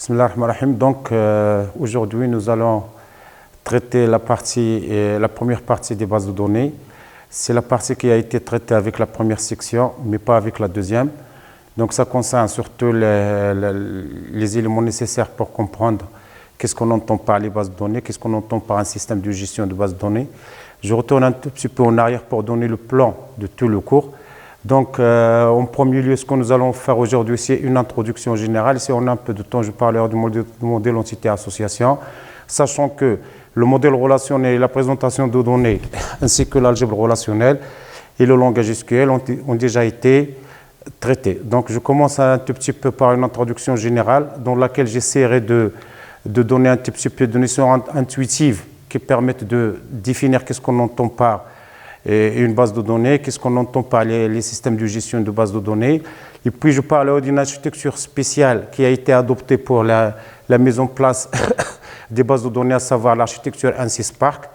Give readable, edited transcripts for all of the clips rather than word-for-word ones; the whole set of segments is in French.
Bismillah ar-Rahman ar-Rahim. Donc, aujourd'hui, nous allons traiter la première partie des bases de données. C'est la partie qui a été traitée avec la première section, mais pas avec la deuxième. Donc, ça concerne surtout les éléments nécessaires pour comprendre qu'est-ce qu'on entend par les bases de données, qu'est-ce qu'on entend par un système de gestion de bases de données. Je retourne un tout petit peu en arrière pour donner le plan de tout le cours. Donc, en premier lieu, ce que nous allons faire aujourd'hui, c'est une introduction générale. Si on a un peu de temps, je parlerai du modèle entité-association, sachant que le modèle relationnel et la présentation de données, ainsi que l'algèbre relationnelle et le langage SQL ont déjà été traités. Donc, je commence un tout petit peu par une introduction générale dans laquelle j'essaierai de donner un tout petit peu de notions intuitives qui permettent de définir qu'est-ce qu'on entend par une base de données, qu'est-ce qu'on entend par les systèmes de gestion de bases de données. Et puis, je parlerai d'une architecture spéciale qui a été adoptée pour la mise en place des bases de données, à savoir l'architecture ANSYS Spark.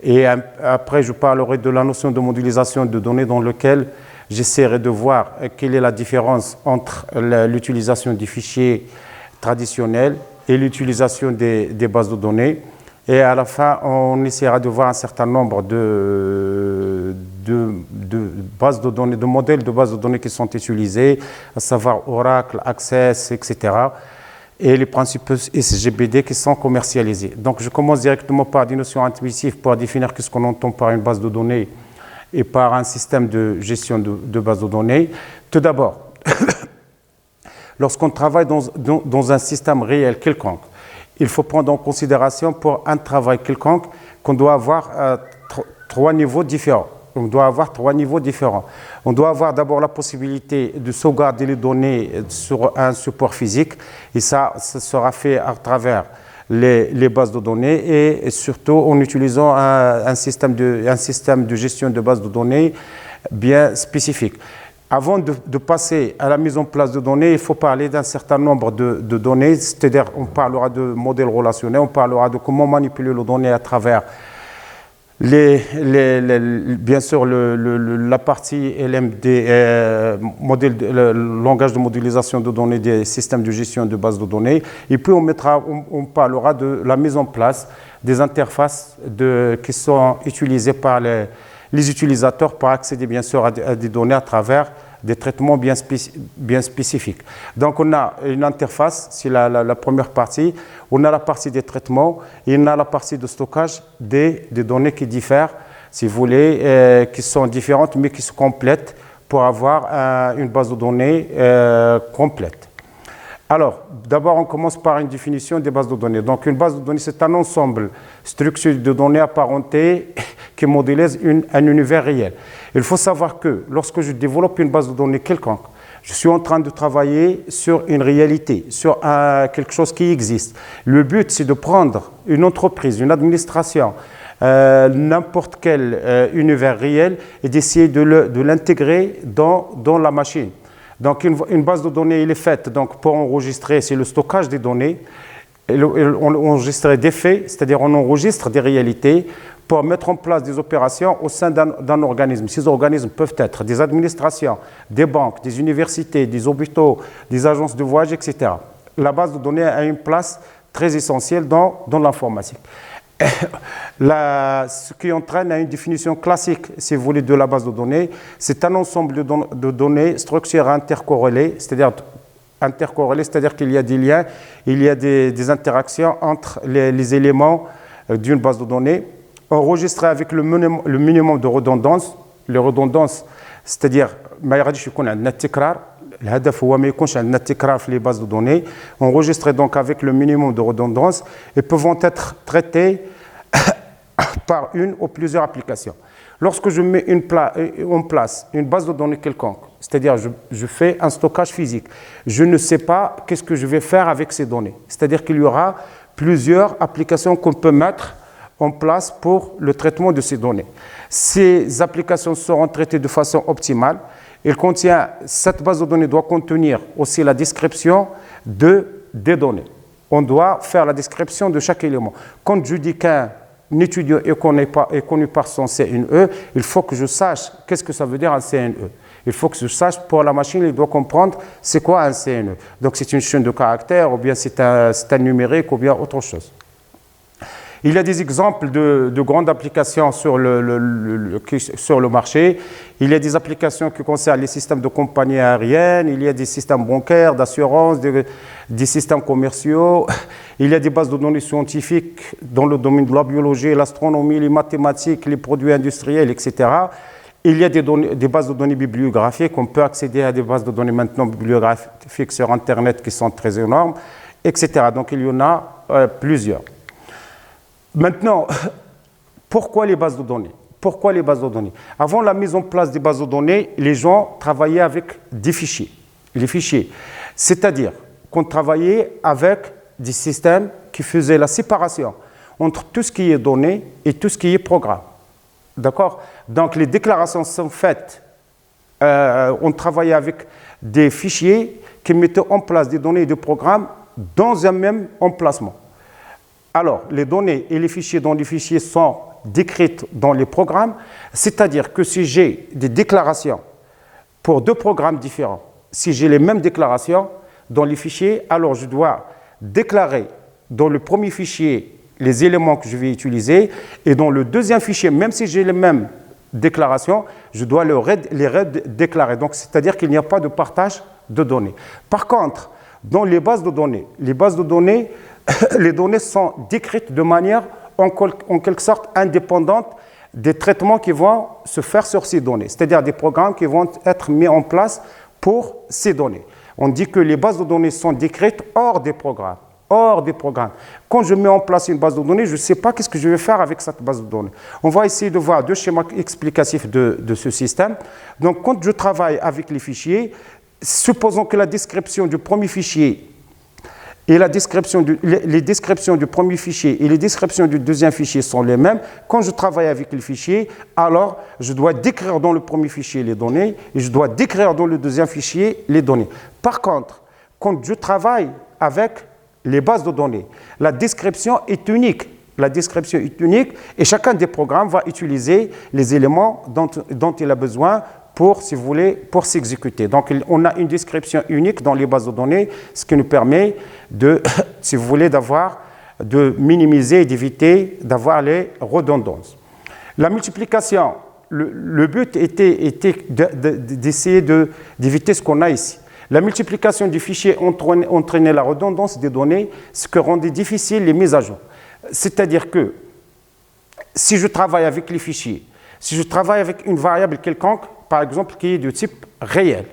Et après, je parlerai de la notion de modélisation de données dans laquelle j'essaierai de voir quelle est la différence entre l'utilisation des fichiers traditionnels et l'utilisation des bases de données. Et à la fin, on essaiera de voir un certain nombre de bases de données, de modèles de bases de données qui sont utilisés, à savoir Oracle, Access, etc. Et les principaux SGBD qui sont commercialisés. Donc, je commence directement par des notions intuitives pour définir ce qu'on entend par une base de données et par un système de gestion de bases de données. Tout d'abord, lorsqu'on travaille dans un système réel quelconque, il faut prendre en considération pour un travail quelconque qu'on doit avoir trois niveaux différents. On doit avoir trois niveaux différents. On doit avoir d'abord la possibilité de sauvegarder les données sur un support physique, et ça sera fait à travers les bases de données et surtout en utilisant un système de gestion de bases de données bien spécifique. Avant de passer à la mise en place de données, il faut parler d'un certain nombre de données, c'est-à-dire on parlera de modèles relationnels, on parlera de comment manipuler les données à travers bien sûr la partie LMD, le langage de modélisation de données des systèmes de gestion de bases de données. Et puis on parlera de la mise en place des interfaces qui sont utilisées par les utilisateurs pour accéder bien sûr à des données à travers des traitements bien spécifiques. Donc on a une interface, c'est la première partie, on a la partie des traitements et on a la partie de stockage des données qui diffèrent, si vous voulez, qui sont différentes mais qui se complètent pour avoir une base de données complète. Alors, d'abord, on commence par une définition des bases de données. Donc, une base de données, c'est un ensemble structuré de données apparentées qui modélise un univers réel. Il faut savoir que lorsque je développe une base de données quelconque, je suis en train de travailler sur une réalité, sur quelque chose qui existe. Le but, c'est de prendre une entreprise, une administration, n'importe quel univers réel et d'essayer de l'intégrer dans la machine. Donc, une base de données, elle est faite donc, pour enregistrer, c'est le stockage des données, on enregistre des faits, c'est-à-dire on enregistre des réalités pour mettre en place des opérations au sein d'un organisme. Ces organismes peuvent être des administrations, des banques, des universités, des hôpitaux, des agences de voyage, etc. La base de données a une place très essentielle dans l'informatique. Ce qui entraîne à une définition classique, si vous voulez, de la base de données, c'est un ensemble de données structurées intercorrélées, c'est-à-dire qu'il y a des liens, il y a des interactions entre les éléments d'une base de données, enregistrées avec le minimum de redondance. Les redondances, c'est-à-dire, ما يغاديش يكون عندنا التكرار. الهدف هو ما يكونش عندنا التكرار في les bases de données, enregistrées donc avec le minimum de redondance et peuvent être traitées par une ou plusieurs applications. Lorsque je mets en place une base de données quelconque, c'est-à-dire je fais un stockage physique, je ne sais pas qu'est-ce que je vais faire avec ces données. C'est-à-dire qu'il y aura plusieurs applications qu'on peut mettre en place pour le traitement de ces données. Ces applications seront traitées de façon optimale. Cette base de données doit contenir aussi la description des données. On doit faire la description de chaque élément. Quand je dis qu'un étudiant est connu par son CNE, il faut que je sache qu'est-ce que ça veut dire un CNE. Il faut que je sache, pour la machine, il doit comprendre c'est quoi un CNE. Donc c'est une chaîne de caractères, ou bien c'est un numérique, ou bien autre chose. Il y a des exemples de grandes applications sur le marché. Il y a des applications qui concernent les systèmes de compagnies aériennes, il y a des systèmes bancaires, d'assurance, des systèmes commerciaux. Il y a des bases de données scientifiques dans le domaine de la biologie, l'astronomie, les mathématiques, les produits industriels, etc. Il y a des bases de données bibliographiques. On peut accéder à des bases de données maintenant bibliographiques sur Internet qui sont très énormes, etc. Donc il y en a plusieurs. Maintenant, pourquoi les bases de données? Pourquoi les bases de données? Avant la mise en place des bases de données, les gens travaillaient avec des fichiers. Les fichiers, c'est-à-dire qu'on travaillait avec des systèmes qui faisaient la séparation entre tout ce qui est données et tout ce qui est programme. D'accord? Donc les déclarations sont faites, on travaillait avec des fichiers qui mettaient en place des données et des programmes dans un même emplacement. Alors, les données et les fichiers dans les fichiers sont décrites dans les programmes, c'est-à-dire que si j'ai des déclarations pour deux programmes différents, si j'ai les mêmes déclarations dans les fichiers, alors je dois déclarer dans le premier fichier les éléments que je vais utiliser et dans le deuxième fichier, même si j'ai les mêmes déclarations, je dois les redéclarer. Donc, c'est-à-dire qu'il n'y a pas de partage de données. Par contre, dans les bases de données, les données sont décrites de manière en quelque sorte indépendante des traitements qui vont se faire sur ces données, c'est-à-dire des programmes qui vont être mis en place pour ces données. On dit que les bases de données sont décrites hors des programmes. Hors des programmes. Quand je mets en place une base de données, je ne sais pas qu'est-ce que je vais faire avec cette base de données. On va essayer de voir deux schémas explicatifs de ce système. Donc, quand je travaille avec les fichiers, supposons que la description du premier fichier et les descriptions du premier fichier et les descriptions du deuxième fichier sont les mêmes. Quand je travaille avec les fichiers, alors je dois décrire dans le premier fichier les données et je dois décrire dans le deuxième fichier les données. Par contre, quand je travaille avec les bases de données, la description est unique. La description est unique et chacun des programmes va utiliser les éléments dont il a besoin pour, si vous voulez, pour s'exécuter. Donc, on a une description unique dans les bases de données, ce qui nous permet de, si vous voulez, de minimiser et d'éviter d'avoir les redondances. La multiplication, le but était d'essayer d'éviter ce qu'on a ici. La multiplication du fichier entraînait la redondance des données, ce qui rendait difficile les mises à jour. C'est-à-dire que si je travaille avec les fichiers, si je travaille avec une variable quelconque, par exemple, qui est de type réel,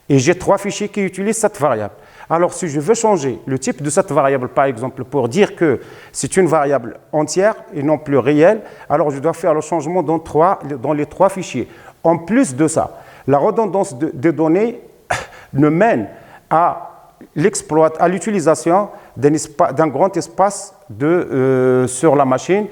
et j'ai trois fichiers qui utilisent cette variable. Alors, si je veux changer le type de cette variable, par exemple, pour dire que c'est une variable entière et non plus réelle, alors je dois faire le changement dans les trois fichiers. En plus de ça, la redondance des données ne mène à l'utilisation d'un grand espace sur la machine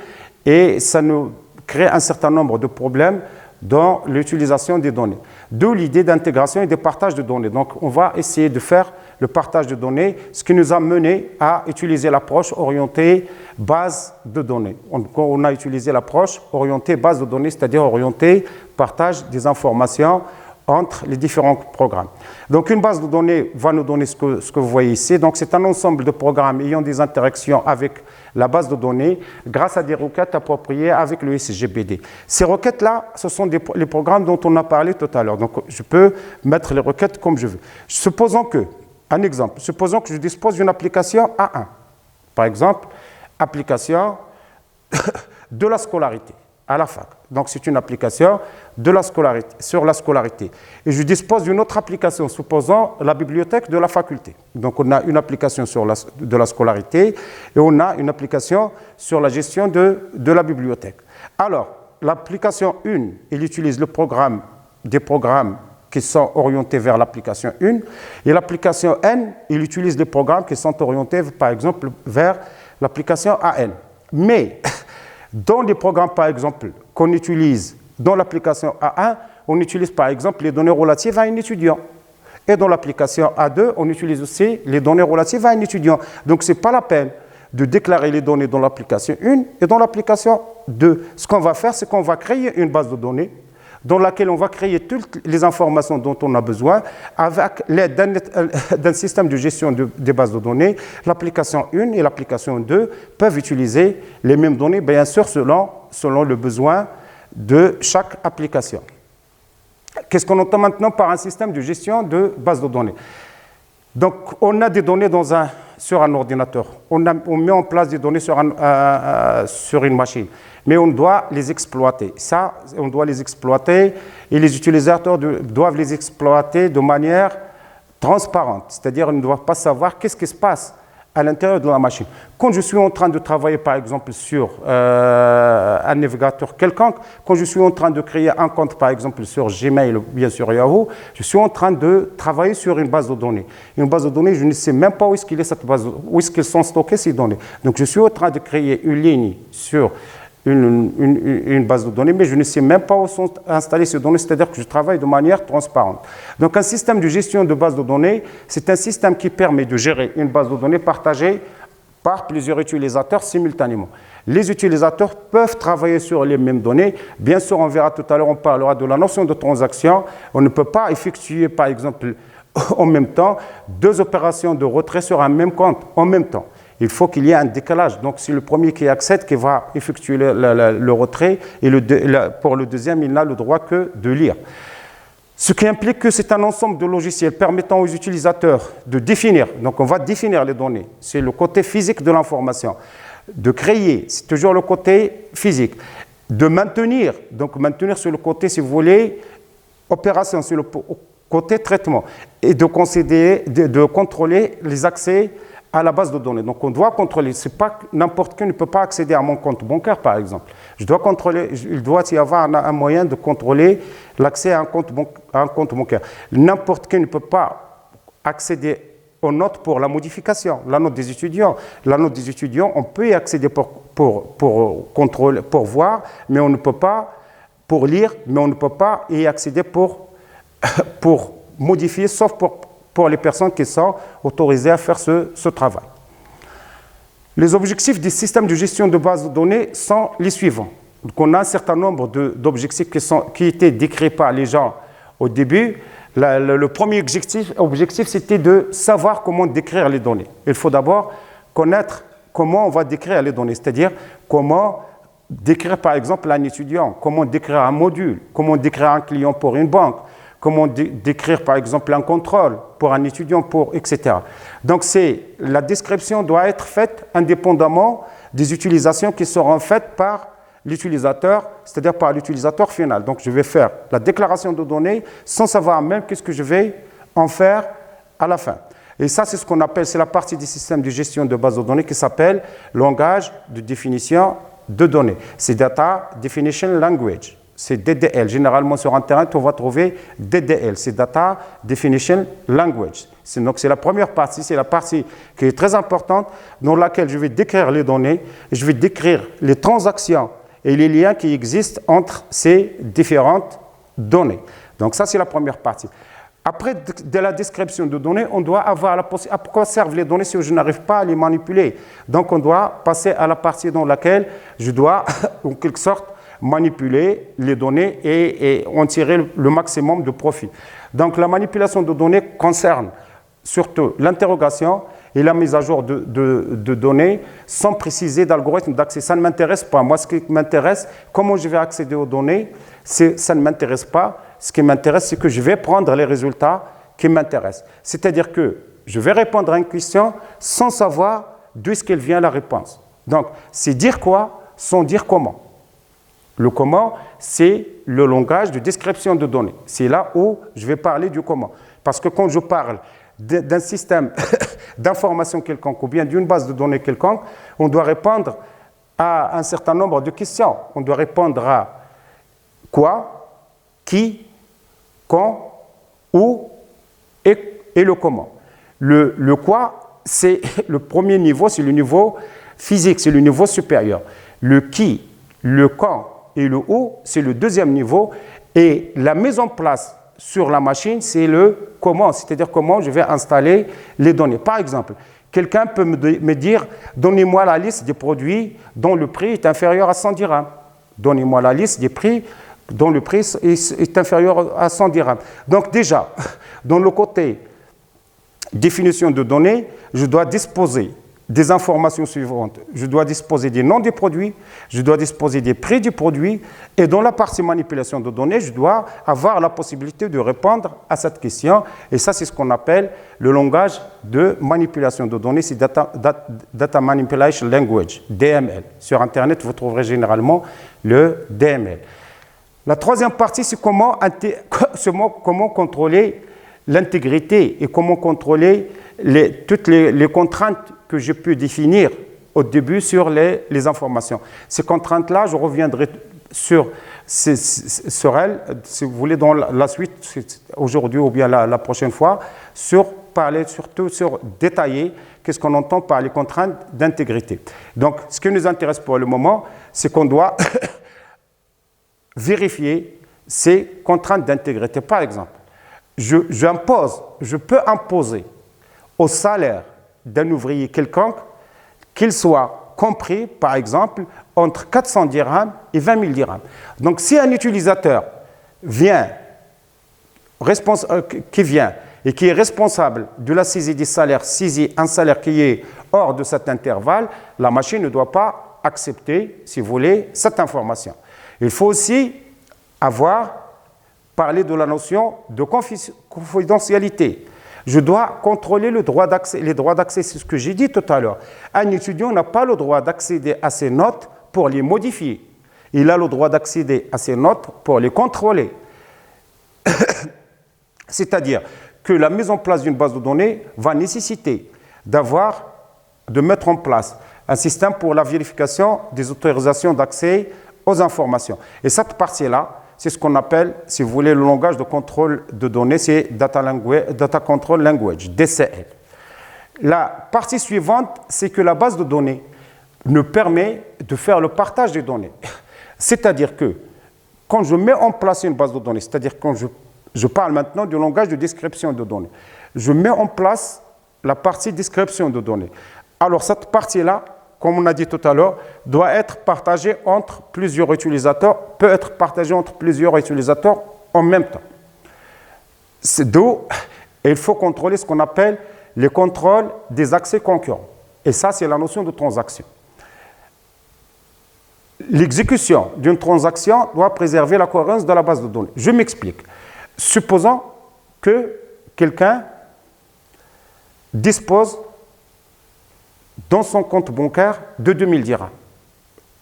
et ça nous crée un certain nombre de problèmes dans l'utilisation des données. D'où l'idée d'intégration et de partage de données. Donc, on va essayer de faire le partage de données, ce qui nous a mené à utiliser l'approche orientée base de données. On a utilisé l'approche orientée base de données, c'est-à-dire orientée partage des informations entre les différents programmes. Donc, une base de données va nous donner ce que vous voyez ici. Donc, c'est un ensemble de programmes ayant des interactions avec la base de données grâce à des requêtes appropriées avec le SGBD. Ces requêtes-là, ce sont les programmes dont on a parlé tout à l'heure. Donc, je peux mettre les requêtes comme je veux. Supposons que je dispose d'une application A1. Par exemple, application de la scolarité à la fac. Donc, c'est une application sur la scolarité. Et je dispose d'une autre application, supposons la bibliothèque de la faculté. Donc, on a une application de la scolarité et on a une application sur la gestion de la bibliothèque. Alors, l'application 1, elle utilise des programmes qui sont orientés vers l'application 1. Et l'application N, il utilise des programmes qui sont orientés, par exemple, vers l'application AN. Mais dans les programmes, par exemple, qu'on utilise dans l'application A1, on utilise par exemple les données relatives à un étudiant. Et dans l'application A2, on utilise aussi les données relatives à un étudiant. Donc, ce n'est pas la peine de déclarer les données dans l'application 1 et dans l'application 2. Ce qu'on va faire, c'est qu'on va créer une base de données dans laquelle on va créer toutes les informations dont on a besoin avec l'aide d'un système de gestion des bases de données. L'application 1 et l'application 2 peuvent utiliser les mêmes données, bien sûr, selon le besoin de chaque application. Qu'est-ce qu'on entend maintenant par un système de gestion de bases de données? Donc, on a des données sur un ordinateur. On met en place des données sur une machine. Mais on doit les exploiter. Ça, on doit les exploiter et les utilisateurs doivent les exploiter de manière transparente. C'est-à-dire, ils ne doivent pas savoir qu'est-ce qui se passe à l'intérieur de la machine. Quand je suis en train de travailler, par exemple, sur un navigateur quelconque, quand je suis en train de créer un compte, par exemple, sur Gmail ou bien sur Yahoo, je suis en train de travailler sur une base de données. Une base de données, je ne sais même pas où est-ce qu'elles sont stockées, ces données. Donc, je suis en train de créer une ligne sur une base de données, mais je ne sais même pas où sont installées ces données, c'est-à-dire que je travaille de manière transparente. Donc, un système de gestion de base de données, c'est un système qui permet de gérer une base de données partagée par plusieurs utilisateurs simultanément. Les utilisateurs peuvent travailler sur les mêmes données. Bien sûr, on verra tout à l'heure, on parlera de la notion de transaction. On ne peut pas effectuer, par exemple, en même temps, 2 opérations de retrait sur un même compte en même temps. Il faut qu'il y ait un décalage. Donc, c'est le premier qui accède qui va effectuer le retrait et pour le deuxième, il n'a le droit que de lire. Ce qui implique que c'est un ensemble de logiciels permettant aux utilisateurs de définir. Donc, on va définir les données. C'est le côté physique de l'information. De créer, c'est toujours le côté physique. De maintenir, donc maintenir sur le côté, si vous voulez, opération, sur le côté traitement. Et de contrôler les accès à la base de données. Donc, on doit contrôler. C'est pas n'importe qui ne peut pas accéder à mon compte bancaire, par exemple. Il doit y avoir un moyen de contrôler l'accès à un compte bancaire. N'importe qui ne peut pas accéder aux notes pour la modification. La note des étudiants. La note des étudiants, on peut y accéder pour contrôler, pour voir, mais on ne peut pas pour lire, mais on ne peut pas y accéder pour modifier, sauf pour les personnes qui sont autorisées à faire ce travail. Les objectifs des systèmes de gestion de base de données sont les suivants. Donc, on a un certain nombre d'objectifs qui étaient décrits par les gens au début. Le premier objectif, c'était de savoir comment décrire les données. Il faut d'abord connaître comment on va décrire les données, c'est-à-dire comment décrire par exemple un étudiant, comment décrire un module, comment décrire un client pour une banque, comment décrire par exemple un contrôle pour un étudiant, etc. Donc la description doit être faite indépendamment des utilisations qui seront faites par l'utilisateur, c'est-à-dire par l'utilisateur final. Donc je vais faire la déclaration de données sans savoir même qu'est-ce que je vais en faire à la fin. Et ça, c'est ce qu'on appelle, c'est la partie du système de gestion de base de données qui s'appelle langage de définition de données. C'est Data Definition Language. C'est DDL. Généralement, sur Internet, on va trouver DDL. C'est Data Definition Language. Donc, c'est la première partie. C'est la partie qui est très importante dans laquelle je vais décrire les données. Je vais décrire les transactions et les liens qui existent entre ces différentes données. Donc, ça, c'est la première partie. Après de la description de données, on doit avoir la possibilité. À quoi servent les données si je n'arrive pas à les manipuler? Donc, on doit passer à la partie dans laquelle je dois, en quelque sorte, manipuler les données et en tirer le maximum de profit. Donc, la manipulation de données concerne surtout l'interrogation et la mise à jour de données sans préciser d'algorithme d'accès. Ça ne m'intéresse pas. Moi, ce qui m'intéresse, comment je vais accéder aux données, ça ne m'intéresse pas. Ce qui m'intéresse, c'est que je vais prendre les résultats qui m'intéressent. C'est-à-dire que je vais répondre à une question sans savoir d'où est-ce qu'elle vient la réponse. Donc, c'est dire quoi sans dire comment. Le comment, c'est le langage de description de données. C'est là où je vais parler du comment. Parce que quand je parle d'un système d'information quelconque ou bien d'une base de données quelconque, on doit répondre à un certain nombre de questions. On doit répondre à quoi, qui, quand, où et le comment. Le quoi, c'est le premier niveau, c'est le niveau physique, c'est le niveau supérieur. Le qui, le quand et le où, c'est le deuxième niveau. Et la mise en place sur la machine, c'est le comment, c'est-à-dire comment je vais installer les données. Par exemple, Quelqu'un peut me dire, donnez-moi la liste des produits dont le prix est inférieur à 100 dirhams. Donnez-moi la liste des prix dont le prix est inférieur à 100 dirhams. Donc déjà, dans le côté définition de données, je dois disposer des informations suivantes. Je dois disposer des noms des produits, je dois disposer des prix du produit, et dans la partie manipulation de données, je dois avoir la possibilité de répondre à cette question. Et ça, c'est ce qu'on appelle le langage de manipulation de données, c'est Data Manipulation Language, DML. Sur Internet, vous trouverez généralement le DML. La troisième partie, c'est comment contrôler l'intégrité et comment contrôler toutes les contraintes que je peux définir au début sur les informations. Ces contraintes-là, je reviendrai sur elles, si vous voulez, dans la suite, aujourd'hui ou bien la prochaine fois, surtout sur détailler qu'est-ce qu'on entend par les contraintes d'intégrité. Donc, ce qui nous intéresse pour le moment, c'est qu'on doit vérifier ces contraintes d'intégrité. Par exemple, je peux imposer au salaire d'un ouvrier quelconque qu'il soit compris, par exemple, entre 400 dirhams et 20 000 dirhams. Donc, si un utilisateur qui vient et qui est responsable de la saisie des salaires, saisit un salaire qui est hors de cet intervalle, la machine ne doit pas accepter, si vous voulez, cette information. Il faut aussi parler de la notion de confidentialité. Je dois contrôler les droits d'accès, c'est ce que j'ai dit tout à l'heure. Un étudiant n'a pas le droit d'accéder à ses notes pour les modifier. Il a le droit d'accéder à ses notes pour les contrôler. C'est-à-dire que la mise en place d'une base de données va nécessiter de mettre en place un système pour la vérification des autorisations d'accès aux informations. Et cette partie-là, c'est ce qu'on appelle, si vous voulez, le langage de contrôle de données, c'est Data Control Language, DCL. La partie suivante, c'est que la base de données nous permet de faire le partage des données. C'est-à-dire que quand je mets en place une base de données, c'est-à-dire quand je parle maintenant du langage de description de données, je mets en place la partie description de données. Alors cette partie-là, comme on a dit tout à l'heure, doit être partagée entre plusieurs utilisateurs, peut être partagée entre plusieurs utilisateurs en même temps. C'est d'où il faut contrôler ce qu'on appelle les contrôles des accès concurrents. Et ça, c'est la notion de transaction. L'exécution d'une transaction doit préserver la cohérence de la base de données. Je m'explique. Supposons que quelqu'un dispose dans son compte bancaire de 2000 dirhams.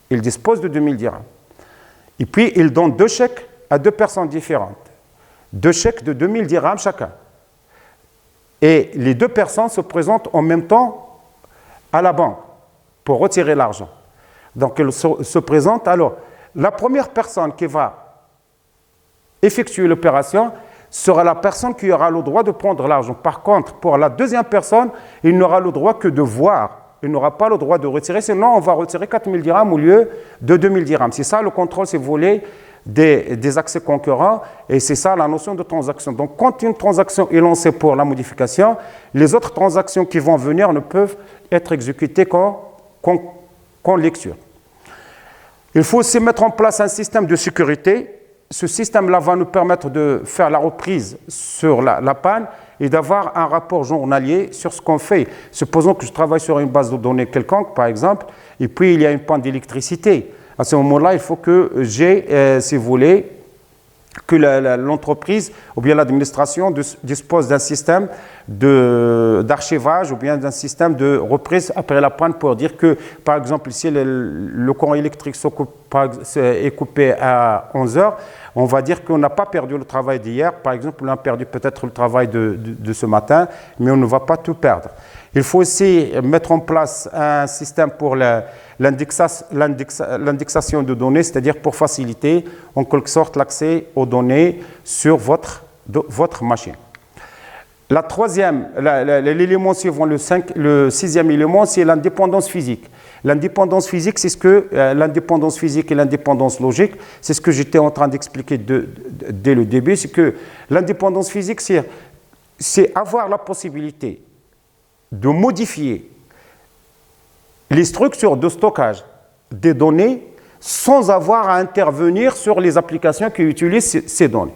Il dispose de 2000 dirhams. Et puis, il donne 2 chèques à 2 personnes différentes. 2 chèques de 2000 dirhams chacun. Et les 2 personnes se présentent en même temps à la banque pour retirer l'argent. Donc, elles se présentent. Alors, la première personne qui va effectuer l'opération sera la personne qui aura le droit de prendre l'argent. Par contre, pour la deuxième personne, il n'aura le droit que de voir. Il n'aura pas le droit de retirer, sinon on va retirer 4000 dirhams au lieu de 2000 dirhams. C'est ça le contrôle, si vous voulez, des accès concurrents, et c'est ça la notion de transaction. Donc, quand une transaction est lancée pour la modification, les autres transactions qui vont venir ne peuvent être exécutées qu'en lecture. Il faut aussi mettre en place un système de sécurité. Ce système-là va nous permettre de faire la reprise sur la panne et d'avoir un rapport journalier sur ce qu'on fait. Supposons que je travaille sur une base de données quelconque, par exemple, et puis il y a une panne d'électricité. À ce moment-là, il faut que j'ai, si vous voulez, que l'entreprise ou bien l'administration dispose d'un système d'archivage ou bien d'un système de reprise après la panne pour dire que, par exemple, si le courant électrique est coupé à 11 heures, on va dire qu'on n'a pas perdu le travail d'hier. Par exemple, on a perdu peut-être le travail de ce matin, mais on ne va pas tout perdre. Il faut aussi mettre en place un système pour l'indexation de données, c'est-à-dire pour faciliter en quelque sorte l'accès aux données sur votre machine. La troisième, l'élément suivant, le sixième élément, c'est l'indépendance physique. L'indépendance physique, c'est l'indépendance physique et l'indépendance logique, c'est ce que j'étais en train d'expliquer dès le début, c'est que l'indépendance physique, c'est avoir la possibilité de modifier les structures de stockage des données sans avoir à intervenir sur les applications qui utilisent ces données.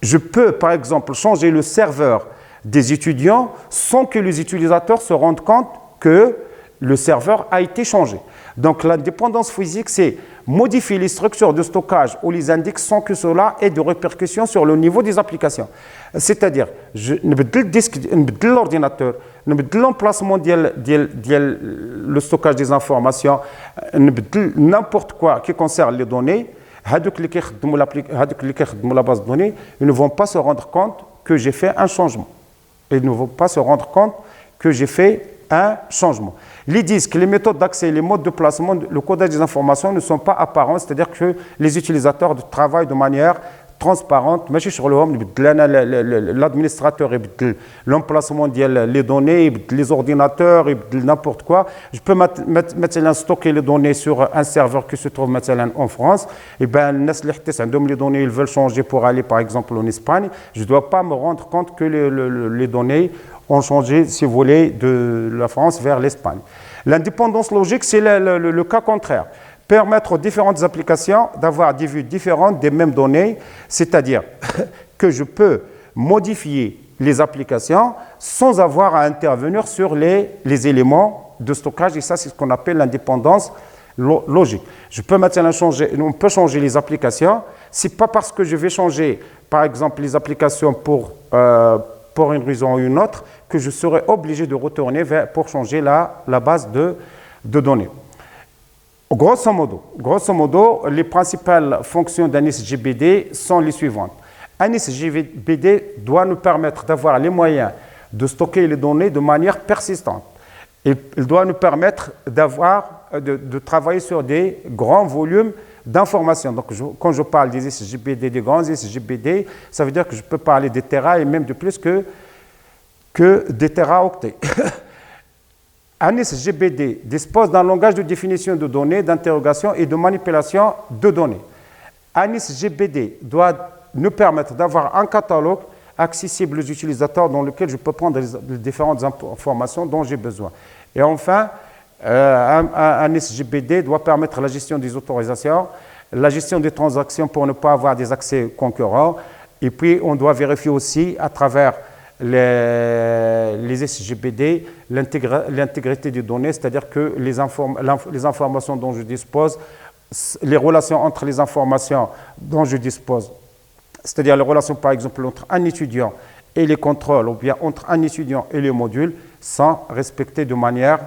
Je peux, par exemple, changer le serveur des étudiants sans que les utilisateurs se rendent compte que le serveur a été changé. Donc, l'indépendance physique, c'est modifier les structures de stockage ou les index sans que cela ait de répercussions sur le niveau des applications. C'est-à-dire, je نبدل الديسك, نبدل l'ordinateur, نبدل l'emplacement ديال le stockage des informations, نبدل n'importe quoi qui concerne les données. هذوك اللي كيخدموا la base de données, ils ne vont pas se rendre compte que j'ai fait un changement. Ils ne vont pas se rendre compte que j'ai fait un changement. Les disques, les méthodes d'accès, les modes de placement, le codage des informations ne sont pas apparents, c'est-à-dire que les utilisateurs travaillent de manière transparente. ماشي شغلهم يبدل انا l'administrateur يبدل l'emplacement ديال les données, يبدل les ordinateurs, يبدل n'importe quoi. Je peux مثلا stocker les données sur un serveur qui se trouve مثلا en France. Et ben الناس اللي حتى عندهم les données, ils veulent changer pour aller par exemple en Espagne. Je ne dois pas me rendre compte que les données ont changé, si vous voulez, de la France vers l'Espagne. L'indépendance logique, c'est le cas contraire. Permettre aux différentes applications d'avoir des vues différentes des mêmes données, c'est-à-dire que je peux modifier les applications sans avoir à intervenir sur les éléments de stockage, et ça, c'est ce qu'on appelle l'indépendance logique. Je peux maintenant on peut changer les applications. C'est pas parce que je vais changer, par exemple, les applications pour une raison ou une autre, que je serai obligé de retourner pour changer la base de données. Grosso modo, les principales fonctions d'un SGBD sont les suivantes. Un SGBD doit nous permettre d'avoir les moyens de stocker les données de manière persistante. Il doit nous permettre de travailler sur des grands volumes d'informations. Donc, quand je parle des SGBD, des grands SGBD, ça veut dire que je peux parler des terras et même de plus que des teraoctets. Un SGBD dispose d'un langage de définition de données, d'interrogation et de manipulation de données. Un SGBD doit nous permettre d'avoir un catalogue accessible aux utilisateurs dans lequel je peux prendre les différentes informations dont j'ai besoin. Et enfin, un SGBD doit permettre la gestion des autorisations, la gestion des transactions pour ne pas avoir des accès concurrents. Et puis, on doit vérifier aussi à travers les SGBD l'intégrité des données, c'est-à-dire que les informations dont je dispose, les relations entre les informations dont je dispose, c'est-à-dire les relations par exemple entre un étudiant et les contrôles, ou bien entre un étudiant et les modules, sont respectées de manière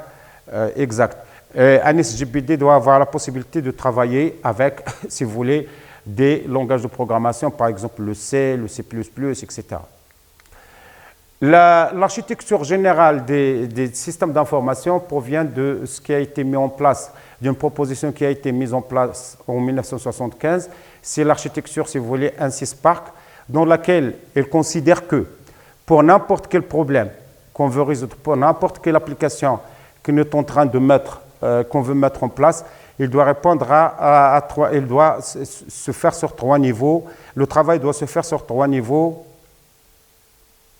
exacte. Un SGBD doit avoir la possibilité de travailler avec, si vous voulez, des langages de programmation, par exemple le C, le C++, etc. L'architecture générale des systèmes d'information provient de ce qui a été mis en place, d'une proposition qui a été mise en place en 1975. C'est l'architecture, si vous voulez, ANSYS Spark, dans laquelle elle considère que pour n'importe quel problème qu'on veut résoudre, pour n'importe quelle application qu'on est en train de qu'on veut mettre en place, il doit répondre il doit se faire sur 3 niveaux. Le travail doit se faire sur 3 niveaux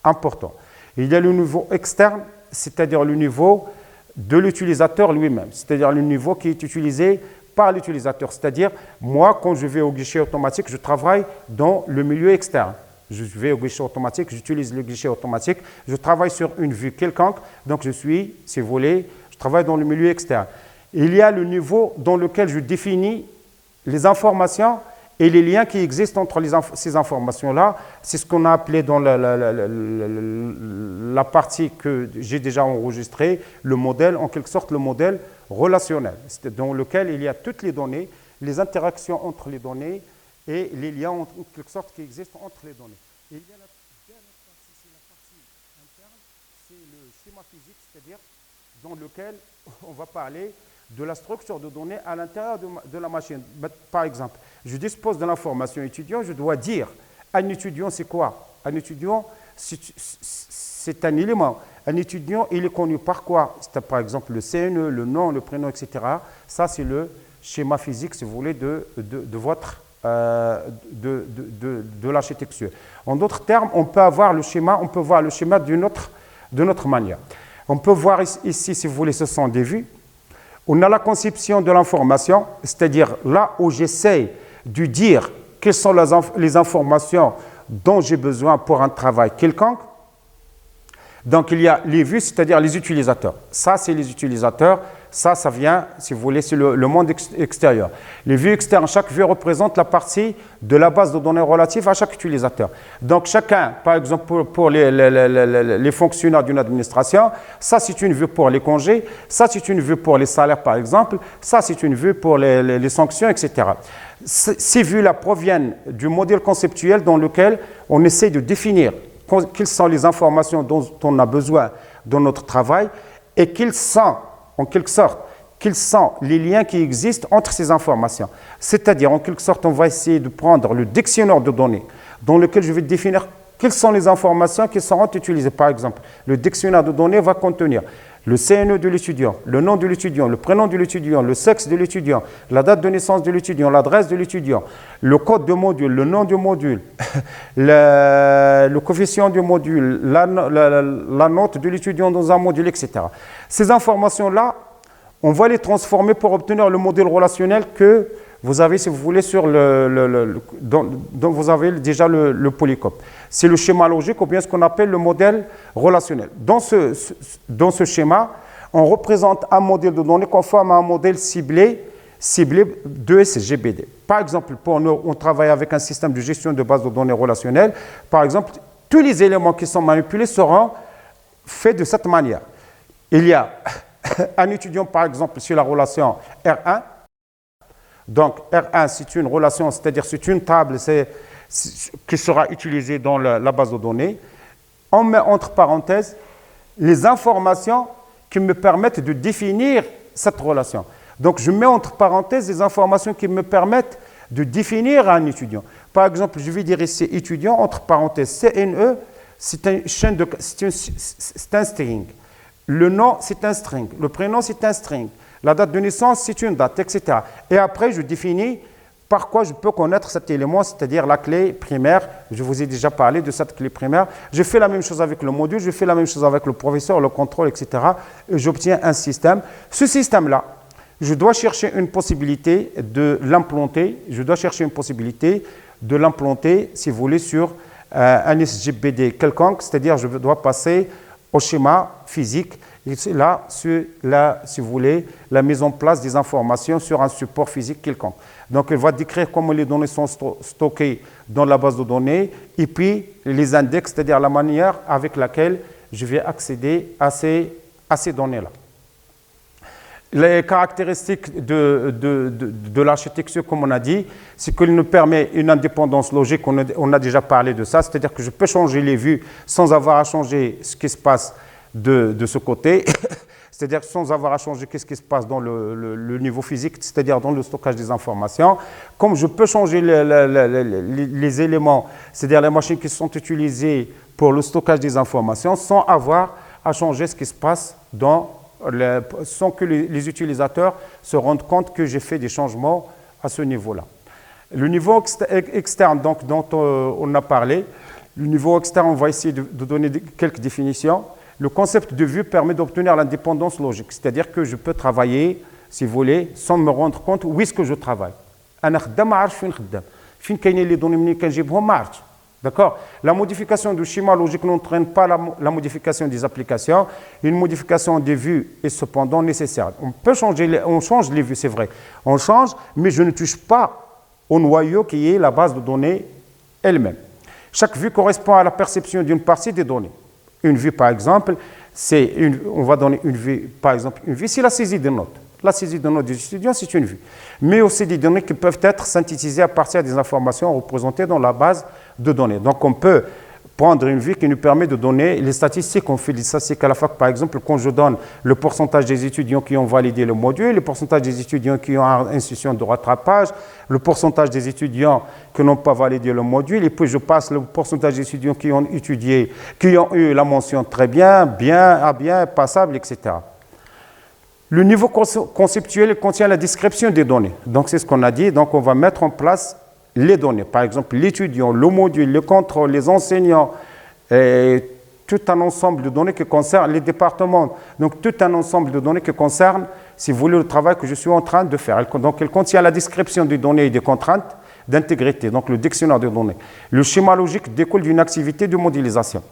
important. Il y a le niveau externe, c'est-à-dire le niveau de l'utilisateur lui-même, c'est-à-dire le niveau qui est utilisé par l'utilisateur. C'est-à-dire, moi, quand je vais au guichet automatique, je travaille dans le milieu externe. Je vais au guichet automatique, j'utilise le guichet automatique, je travaille sur une vue quelconque, donc je suis, si vous voulez, je travaille dans le milieu externe. Il y a le niveau dans lequel je définis les informations et les liens qui existent entre ces informations-là. C'est ce qu'on a appelé dans la partie que j'ai déjà enregistrée, le modèle, en quelque sorte le modèle relationnel, dans lequel il y a toutes les données, les interactions entre les données et les liens en quelque sorte qui existent entre les données. Et il y a la dernière partie, c'est la partie interne, c'est le schéma physique, c'est-à-dire dans lequel on va parler de la structure de données à l'intérieur de la machine. Par exemple, je dispose de l'information étudiant, je dois dire, un étudiant c'est quoi? Un étudiant, c'est un élément. Un étudiant, il est connu par quoi? C'est par exemple le CNE, le nom, le prénom, etc. Ça, c'est le schéma physique, si vous voulez, de l'architecture. En d'autres termes, on peut voir le schéma d'une autre d'une autre manière. On peut voir ici, si vous voulez, ce sont des vues. On a la conception de l'information, c'est-à-dire là où j'essaie de dire quelles sont les informations dont j'ai besoin pour un travail quelconque. Donc, il y a les vues, c'est-à-dire les utilisateurs. Ça, c'est les utilisateurs. Ça vient, si vous voulez, c'est le monde extérieur. Les vues externes, chaque vue représente la partie de la base de données relative à chaque utilisateur. Donc, chacun, par exemple, pour les fonctionnaires d'une administration, ça, c'est une vue pour les congés. Ça, c'est une vue pour les salaires, par exemple. Ça, c'est une vue pour les sanctions, etc. Ces vues-là proviennent du modèle conceptuel dans lequel on essaie de définir quelles sont les informations dont on a besoin dans notre travail et quels sont, en quelque sorte, quels sont les liens qui existent entre ces informations. C'est-à-dire, en quelque sorte, on va essayer de prendre le dictionnaire de données dans lequel je vais définir quelles sont les informations qui seront utilisées. Par exemple, le dictionnaire de données va contenir le CNE de l'étudiant, le nom de l'étudiant, le prénom de l'étudiant, le sexe de l'étudiant, la date de naissance de l'étudiant, l'adresse de l'étudiant, le code de module, le nom du module, le coefficient du module, la note de l'étudiant dans un module, etc. Ces informations-là, on va les transformer pour obtenir le modèle relationnel que vous avez, si vous voulez, dont vous avez déjà le polycope. C'est le schéma logique ou bien ce qu'on appelle le modèle relationnel. Dans ce schéma, on représente un modèle de données conforme à un modèle ciblé de SGBD. Par exemple, on travaille avec un système de gestion de base de données relationnelles. Par exemple, tous les éléments qui sont manipulés seront faits de cette manière. Il y a un étudiant, par exemple, sur la relation R1. Donc, R1, c'est une relation, c'est-à-dire c'est une table qui sera utilisée dans la base de données. On met entre parenthèses les informations qui me permettent de définir cette relation. Donc, je mets entre parenthèses les informations qui me permettent de définir un étudiant. Par exemple, je vais dire ici étudiant, entre parenthèses CNE, c'est un string. Le nom, c'est un string. Le prénom, c'est un string. La date de naissance, c'est une date, etc. Et après, je définis par quoi je peux connaître cet élément, c'est-à-dire la clé primaire. Je vous ai déjà parlé de cette clé primaire. Je fais la même chose avec le module, je fais la même chose avec le professeur, le contrôle, etc. Et j'obtiens un système. Ce système-là, je dois chercher une possibilité de l'implanter. Je dois chercher une possibilité de l'implanter, si vous voulez, sur un SGBD quelconque, c'est-à-dire je dois passer au schéma physique. Et c'est là, si vous voulez, la mise en place des informations sur un support physique quelconque. Donc, elle va décrire comment les données sont stockées dans la base de données et puis les index, c'est-à-dire la manière avec laquelle je vais accéder à ces données-là. Les caractéristiques de l'architecture, comme on a dit, c'est qu'elle nous permet une indépendance logique. On a déjà parlé de ça, c'est-à-dire que je peux changer les vues sans avoir à changer ce qui se passe de ce côté, c'est-à-dire sans avoir à changer ce qui se passe dans le niveau physique, c'est-à-dire dans le stockage des informations. Comme je peux changer les éléments, c'est-à-dire les machines qui sont utilisées pour le stockage des informations, sans avoir à changer ce qui se passe sans que les utilisateurs se rendent compte que j'ai fait des changements à ce niveau-là. Le niveau externe, donc, dont on a parlé, le niveau externe, on va essayer de donner quelques définitions. Le concept de vue permet d'obtenir l'indépendance logique, c'est-à-dire que je peux travailler, si vous voulez, sans me rendre compte où est-ce que je travaille. D'accord? La modification du schéma logique n'entraîne pas la modification des applications. Une modification des vues est cependant nécessaire. On change les vues, c'est vrai. On change, mais je ne touche pas au noyau qui est la base de données elle-même. Chaque vue correspond à la perception d'une partie des données. Une vue, par exemple, on va donner une vue, par exemple, une vue, c'est la saisie de notes. La saisie de notes des étudiants, c'est une vue. Mais aussi des données qui peuvent être synthétisées à partir des informations représentées dans la base de données. Donc, on peut prendre une vue qui nous permet de donner les statistiques. On fait des statistiques à la fac, par exemple, quand je donne le pourcentage des étudiants qui ont validé le module, le pourcentage des étudiants qui ont une session de rattrapage, le pourcentage des étudiants qui n'ont pas validé le module, et puis je passe le pourcentage des étudiants qui ont étudié, qui ont eu la mention très bien, bien, à bien, passable, etc. Le niveau conceptuel contient la description des données. Donc, c'est ce qu'on a dit. Donc, on va mettre en place les données. Par exemple, l'étudiant, le module, le contrôle, les enseignants, tout un ensemble de données qui concerne les départements. Donc, tout un ensemble de données qui concerne, si vous voulez, le travail que je suis en train de faire. Donc, elle contient la description des données et des contraintes d'intégrité, donc le dictionnaire de données. Le schéma logique découle d'une activité de modélisation.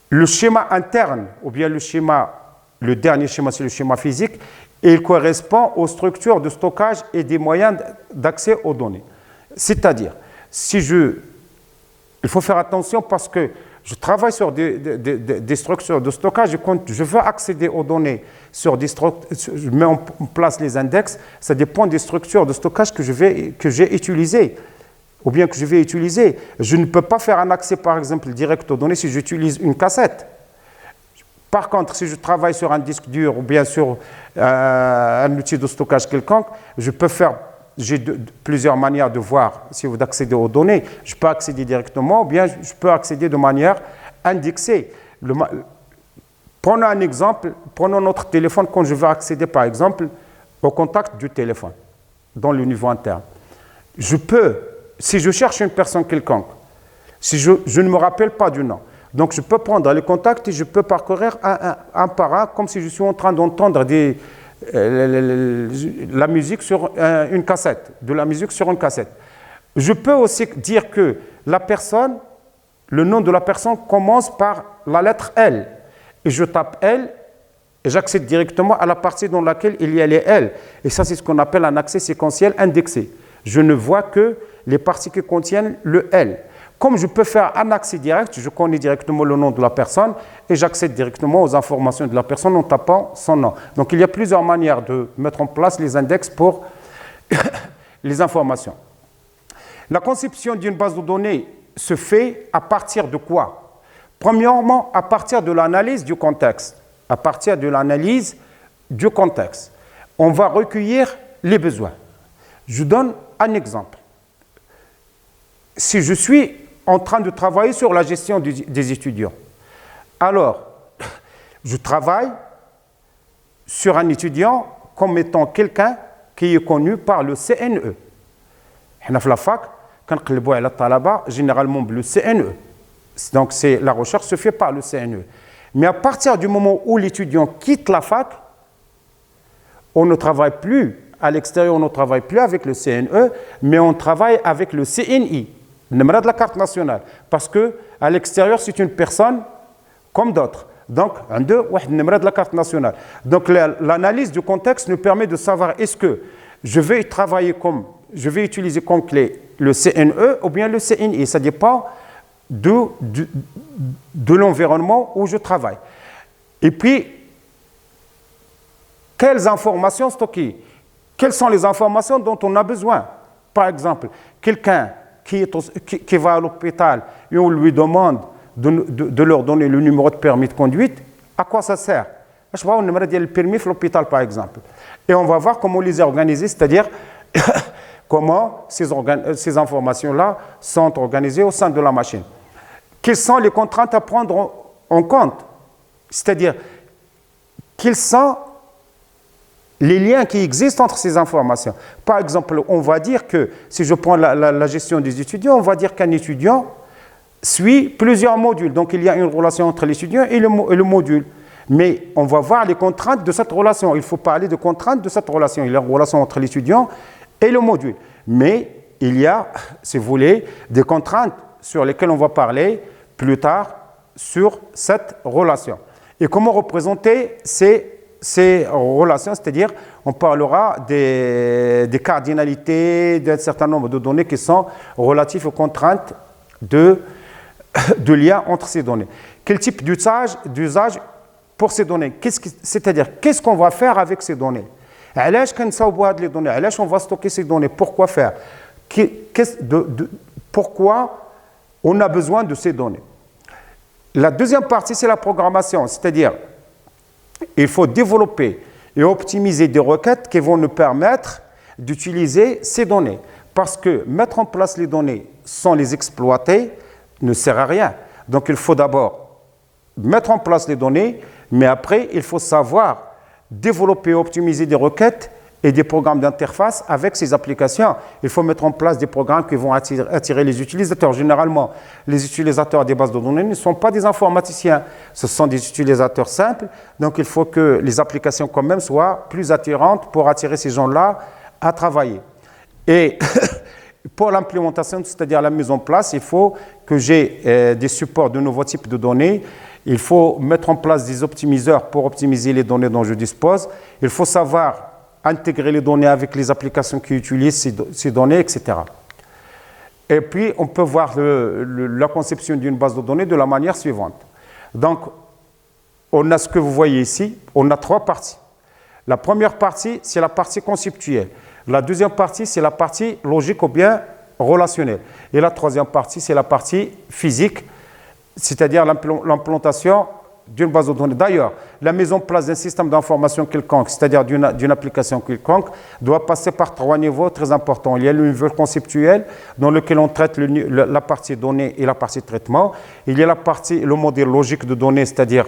Le schéma interne, ou bien le dernier schéma, c'est le schéma physique, et il correspond aux structures de stockage et des moyens d'accès aux données. C'est-à-dire, il faut faire attention parce que je travaille sur des structures de stockage, je veux accéder aux données sur je mets en place les index, ça dépend des structures de stockage que j'ai utilisées ou bien que je vais utiliser. Je ne peux pas faire un accès, par exemple, direct aux données si j'utilise une cassette. Par contre, si je travaille sur un disque dur ou bien sur un outil de stockage quelconque, j'ai plusieurs manières de voir si vous accédez aux données. Je peux accéder directement ou bien je peux accéder de manière indexée. Prenons un exemple, prenons notre téléphone quand je veux accéder par exemple au contact du téléphone dans le niveau interne. Si je cherche une personne quelconque, si je ne me rappelle pas du nom, donc je peux prendre les contacts et je peux parcourir un par un comme si je suis en train d'entendre la musique sur une cassette, de la musique sur une cassette. Je peux aussi dire que le nom de la personne commence par la lettre L. Et je tape L et j'accède directement à la partie dans laquelle il y a les L. Et ça, c'est ce qu'on appelle un accès séquentiel indexé. Je ne vois que les parties qui contiennent le L. Comme je peux faire un accès direct, je connais directement le nom de la personne et j'accède directement aux informations de la personne en tapant son nom. Donc, il y a plusieurs manières de mettre en place les index pour les informations. La conception d'une base de données se fait à partir de quoi? Premièrement, à partir de l'analyse du contexte. À partir de l'analyse du contexte, on va recueillir les besoins. Je donne un exemple. Si je suis en train de travailler sur la gestion des étudiants, alors je travaille sur un étudiant comme étant quelqu'un qui est connu par le CNE. Dans la fac, quand on regarde les talaba, généralement le CNE. Donc la recherche se fait par le CNE. Mais à partir du moment où l'étudiant quitte la fac, on ne travaille plus à l'extérieur, on ne travaille plus avec le CNE, mais on travaille avec le CNI, le numéro de la carte nationale. Parce qu'à l'extérieur, c'est une personne comme d'autres. Donc, le numéro de la carte nationale. Donc, l'analyse du contexte nous permet de savoir est-ce que je vais utiliser comme clé le CNE ou bien le CNI. Ça dépend de l'environnement où je travaille. Et puis, quelles informations stocker? Quelles sont les informations dont on a besoin? Par exemple, quelqu'un qui va à l'hôpital et on lui demande de leur donner le numéro de permis de conduite, à quoi ça sert? Je vois le numéro de permis à l'hôpital, par exemple. Et on va voir comment les organiser, c'est-à-dire comment ces informations-là sont organisées au sein de la machine. Quelles sont les contraintes à prendre en compte? C'est-à-dire, quels sont les liens qui existent entre ces informations? Par exemple, on va dire que, si je prends la gestion des étudiants, on va dire qu'un étudiant suit plusieurs modules. Donc, il y a une relation entre l'étudiant et le module. Mais on va voir les contraintes de cette relation. Il faut parler de contraintes de cette relation. Il y a une relation entre l'étudiant et le module. Mais il y a, si vous voulez, des contraintes sur lesquelles on va parler plus tard sur cette relation. Et comment représenter ces relations, c'est-à-dire on parlera des cardinalités d'un certain nombre de données qui sont relatives aux contraintes de lien entre ces données. Quel type d'usage pour ces données? C'est-à-dire, qu'est-ce qu'on va faire avec ces données? On va stocker ces données. Pourquoi faire? Pourquoi on a besoin de ces données? La deuxième partie, c'est la programmation, c'est-à-dire il faut développer et optimiser des requêtes qui vont nous permettre d'utiliser ces données. Parce que mettre en place les données sans les exploiter ne sert à rien. Donc il faut d'abord mettre en place les données, mais après il faut savoir développer et optimiser des requêtes et des programmes d'interface avec ces applications. Il faut mettre en place des programmes qui vont attirer les utilisateurs. Généralement, les utilisateurs des bases de données ne sont pas des informaticiens. Ce sont des utilisateurs simples. Donc, il faut que les applications quand même soient plus attirantes pour attirer ces gens-là à travailler. Et pour l'implémentation, c'est-à-dire la mise en place, il faut que j'ai des supports de nouveaux types de données. Il faut mettre en place des optimiseurs pour optimiser les données dont je dispose. Il faut savoir intégrer les données avec les applications qui utilisent ces données, etc. Et puis, on peut voir la conception d'une base de données de la manière suivante. Donc, on a ce que vous voyez ici, on a 3 parties. La première partie, c'est la partie conceptuelle. La deuxième partie, c'est la partie logique ou bien relationnelle. Et la troisième partie, c'est la partie physique, c'est-à-dire l'implantation d'une base de données. D'ailleurs, la mise en place d'un système d'information quelconque, c'est-à-dire d'une application quelconque, doit passer par 3 niveaux très importants. Il y a le niveau conceptuel, dans lequel on traite la partie données et la partie traitement. Il y a le modèle logique de données, c'est-à-dire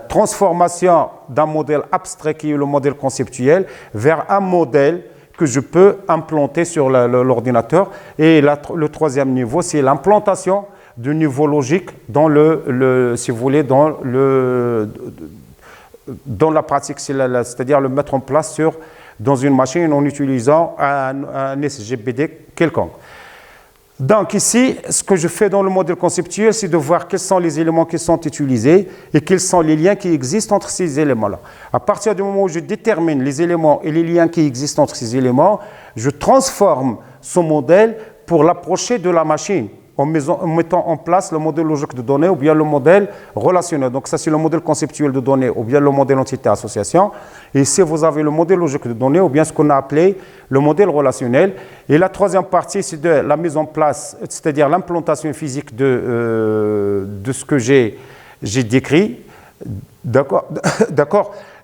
transformation d'un modèle abstrait qui est le modèle conceptuel vers un modèle que je peux implanter sur l'ordinateur. Et le troisième niveau, c'est l'implantation du niveau logique dans si vous voulez, dans la pratique, c'est-à-dire le mettre en place dans une machine en utilisant un SGBD quelconque. Donc ici, ce que je fais dans le modèle conceptuel, c'est de voir quels sont les éléments qui sont utilisés et quels sont les liens qui existent entre ces éléments-là. À partir du moment où je détermine les éléments et les liens qui existent entre ces éléments, je transforme ce modèle pour l'approcher de la machine en mettant en place le modèle logique de données ou bien le modèle relationnel. Donc ça, c'est le modèle conceptuel de données ou bien le modèle entité-association. Et ici, vous avez le modèle logique de données ou bien ce qu'on a appelé le modèle relationnel. Et la troisième partie, c'est de la mise en place, c'est-à-dire l'implantation physique de ce que j'ai décrit. D'accord.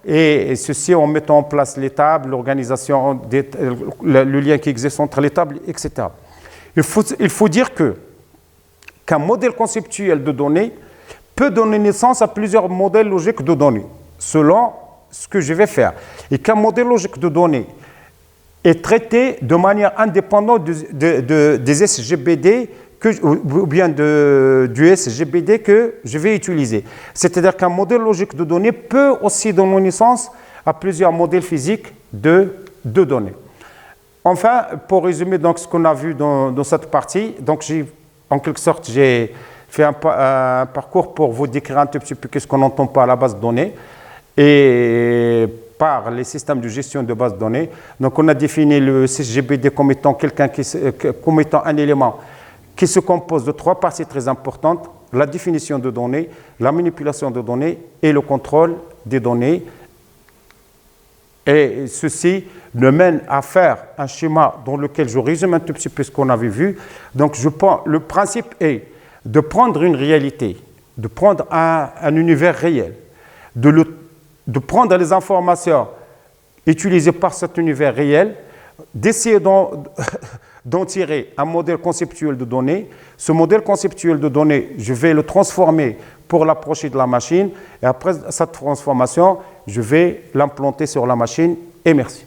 Et ceci en mettant en place les tables, l'organisation, le lien qui existe entre les tables, etc. Il faut dire qu'un modèle conceptuel de données peut donner naissance à plusieurs modèles logiques de données, selon ce que je vais faire. Et qu'un modèle logique de données est traité de manière indépendante des SGBD ou bien du SGBD que je vais utiliser. C'est-à-dire qu'un modèle logique de données peut aussi donner naissance à plusieurs modèles physiques de données. Enfin, pour résumer donc, ce qu'on a vu dans cette partie, donc en quelque sorte, j'ai fait un parcours pour vous décrire un tout petit peu ce qu'on entend par la base de données et par les systèmes de gestion de base de données. Donc, on a défini le SGBD comme étant un élément qui se compose de 3 parties très importantes: la définition de données, la manipulation de données et le contrôle des données. Et ceci me mène à faire un schéma dans lequel je résume un tout petit peu ce qu'on avait vu. Donc, le principe est de prendre une réalité, de prendre un univers réel, de prendre les informations utilisées par cet univers réel, d'essayer d'en tirer un modèle conceptuel de données. Ce modèle conceptuel de données, je vais le transformer pour l'approcher de la machine. Et après cette transformation, je vais l'implanter sur la machine. Et merci.